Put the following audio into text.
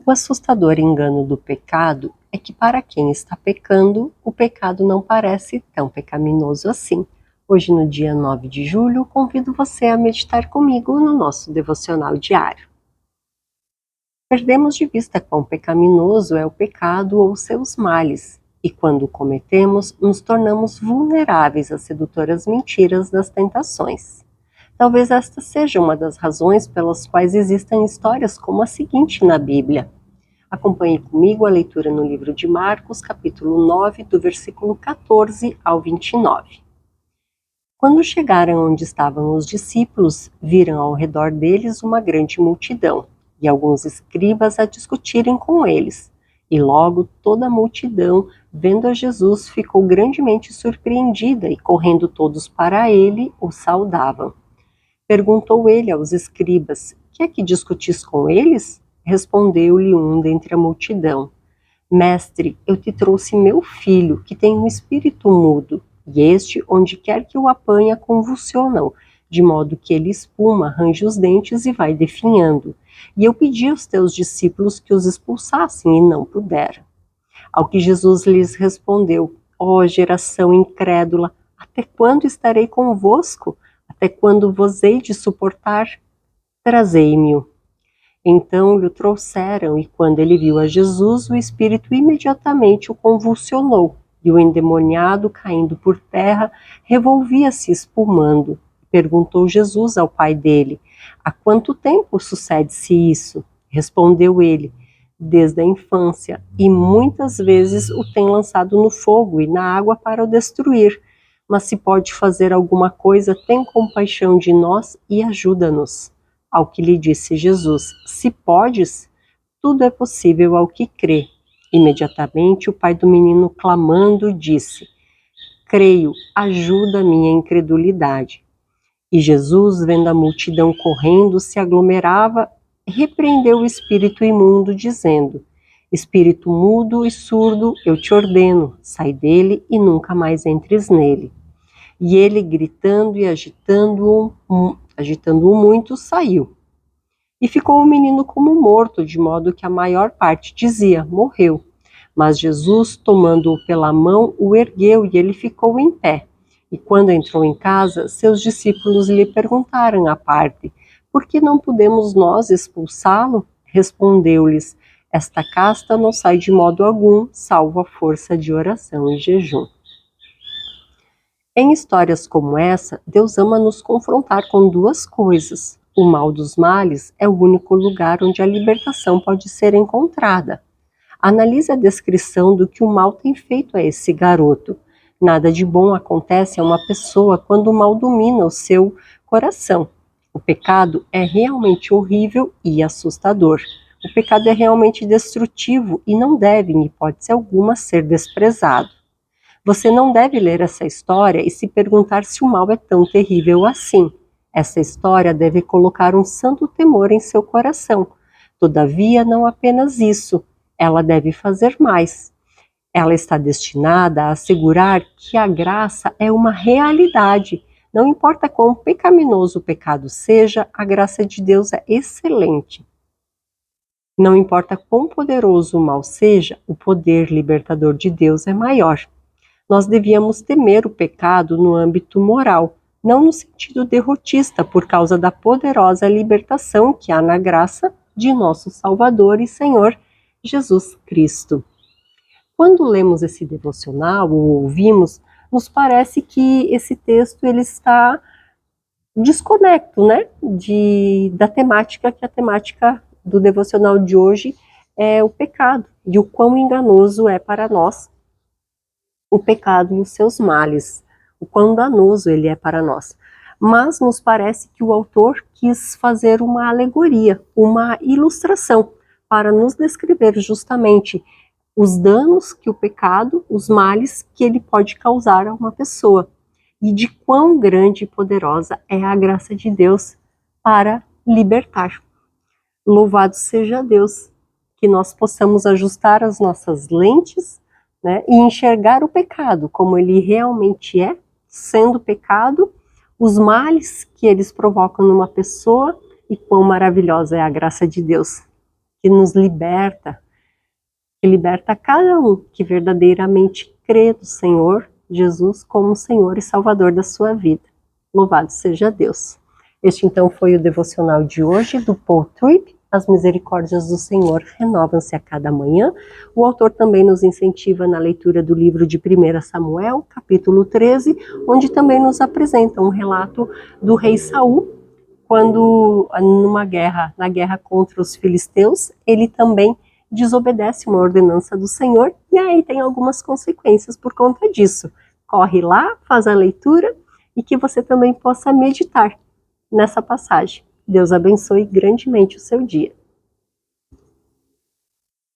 O assustador engano do pecado é que para quem está pecando, o pecado não parece tão pecaminoso assim. Hoje, no dia 9 de julho, convido você a meditar comigo no nosso devocional diário. Perdemos de vista quão pecaminoso é o pecado ou seus males, e quando o cometemos, nos tornamos vulneráveis às sedutoras mentiras das tentações. Talvez esta seja uma das razões pelas quais existem histórias como a seguinte na Bíblia. Acompanhe comigo a leitura no livro de Marcos, capítulo 9, do versículo 14 ao 29. Quando chegaram onde estavam os discípulos, viram ao redor deles uma grande multidão, e alguns escribas a discutirem com eles. E logo toda a multidão, vendo a Jesus, ficou grandemente surpreendida, e correndo todos para ele, o saudavam. Perguntou ele aos escribas: que é que discutis com eles? Respondeu-lhe um dentre a multidão: Mestre, eu te trouxe meu filho, que tem um espírito mudo, e este, onde quer que o apanha, convulsionam, de modo que ele espuma, arranja os dentes e vai definhando. E eu pedi aos teus discípulos que os expulsassem, e não puderam. Ao que Jesus lhes respondeu: ó geração incrédula, até quando estarei convosco? Até quando vos hei de suportar? Trazei-me-o. Então lhe o trouxeram, e quando ele viu a Jesus, o espírito imediatamente o convulsionou, e o endemoniado, caindo por terra, revolvia-se espumando. Perguntou Jesus ao pai dele: há quanto tempo sucede-se isso? Respondeu ele: desde a infância, e muitas vezes o tem lançado no fogo e na água para o destruir. Mas se pode fazer alguma coisa, tem compaixão de nós e ajuda-nos. Ao que lhe disse Jesus: se podes, tudo é possível ao que crê. Imediatamente o pai do menino, clamando, disse: creio, ajuda a minha incredulidade. E Jesus, vendo a multidão correndo, se aglomerava, repreendeu o espírito imundo, dizendo: espírito mudo e surdo, eu te ordeno, sai dele e nunca mais entres nele. E ele, gritando e agitando-o muito, saiu. E ficou o menino como morto, de modo que a maior parte dizia: morreu. Mas Jesus, tomando-o pela mão, o ergueu, e ele ficou em pé. E quando entrou em casa, seus discípulos lhe perguntaram à parte: por que não podemos nós expulsá-lo? Respondeu-lhes: esta casta não sai de modo algum, salvo a força de oração e jejum. Em histórias como essa, Deus ama nos confrontar com duas coisas. O mal dos males é o único lugar onde a libertação pode ser encontrada. Analise a descrição do que o mal tem feito a esse garoto. Nada de bom acontece a uma pessoa quando o mal domina o seu coração. O pecado é realmente horrível e assustador. O pecado é realmente destrutivo e não deve, em hipótese alguma, ser desprezado. Você não deve ler essa história e se perguntar se o mal é tão terrível assim. Essa história deve colocar um santo temor em seu coração. Todavia, não apenas isso, ela deve fazer mais. Ela está destinada a assegurar que a graça é uma realidade. Não importa quão pecaminoso o pecado seja, a graça de Deus é excelente. Não importa quão poderoso o mal seja, o poder libertador de Deus é maior. Nós devíamos temer o pecado no âmbito moral, não no sentido derrotista, por causa da poderosa libertação que há na graça de nosso Salvador e Senhor Jesus Cristo. Quando lemos esse devocional ou ouvimos, nos parece que esse texto ele está desconecto, né, da temática, que a temática do devocional de hoje é o pecado e o quão enganoso é para nós o pecado e os seus males, o quão danoso ele é para nós. Mas nos parece que o autor quis fazer uma alegoria, uma ilustração, para nos descrever justamente os danos que o pecado, os males que ele pode causar a uma pessoa, e de quão grande e poderosa é a graça de Deus para libertar. Louvado seja Deus, que nós possamos ajustar as nossas lentes, né, e enxergar o pecado como ele realmente é, sendo pecado, os males que eles provocam numa pessoa e quão maravilhosa é a graça de Deus que nos liberta, que liberta cada um que verdadeiramente crê no Senhor Jesus como Senhor e Salvador da sua vida. Louvado seja Deus. Este então foi o devocional de hoje do Paul Tripp. As misericórdias do Senhor renovam-se a cada manhã. O autor também nos incentiva na leitura do livro de 1 Samuel, capítulo 13, onde também nos apresenta um relato do rei Saul, quando na guerra contra os filisteus, ele também desobedece uma ordenança do Senhor, e aí tem algumas consequências por conta disso. Corre lá, faz a leitura, e que você também possa meditar nessa passagem. Deus abençoe grandemente o seu dia.